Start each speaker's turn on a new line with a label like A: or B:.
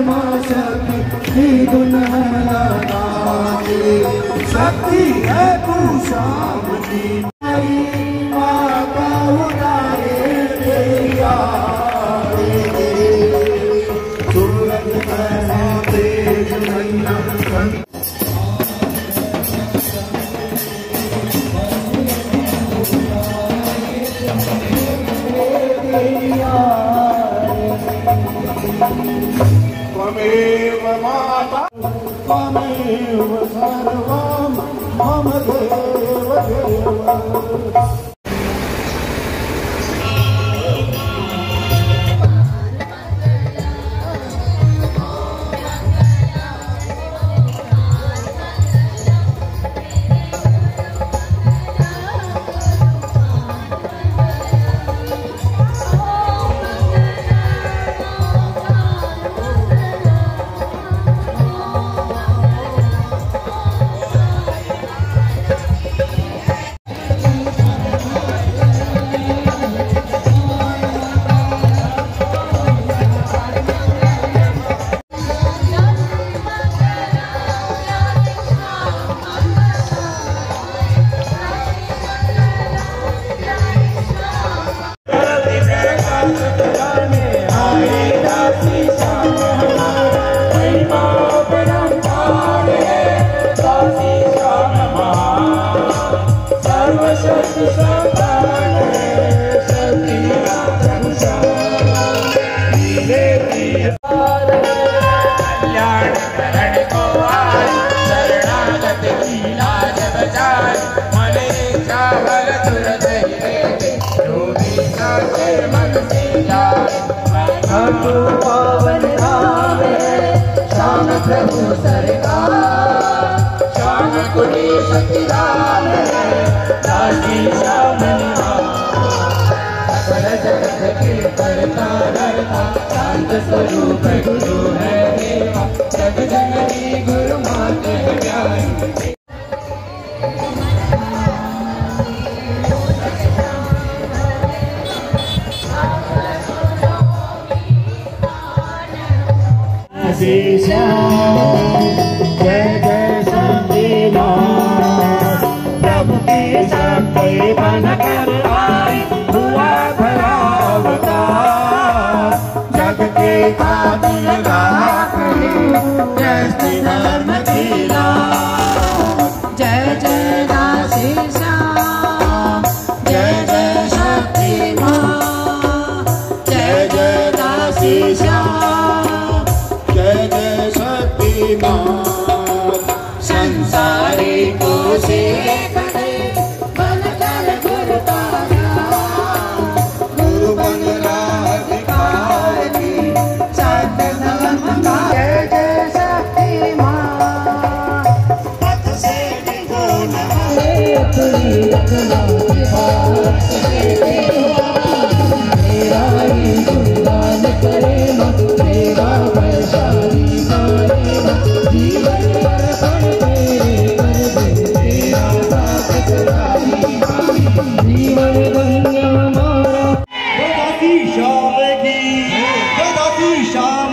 A: माँ शक्ति दुल्हन शक्ति है तू शाम की माता उतारे तेरा सूरज तेज मैया त्वमेव माता त्वमेव सर्वं मम देव देव।
B: पावन राम श्याम प्रभु सरकार श्याम कुटी सखी राम राजी श्याम सकल जगत के करता धरता शांत स्वरूप गुरु है मेरा जग जननी गुरु माते प्यारी।
A: जय जय शक्ति माँ प्रभु की शक्ति बन कर आई हुआ भला अवतार जग के खातिर जय श्री धर्म की
B: जय जय दासी श्याम जय जय शक्ति माँ जय जय दासी श्याम
A: संसारी को से
B: बन कर गुरु
A: गुरु बन राधिकार की
B: सत्य धर्म का जय जय शक्ति माँ
A: पथ से निगो
B: मेरा ही गुणगान करे मेरा वैशाली जीवन जीवन गंगा मारा
A: शाम की शाम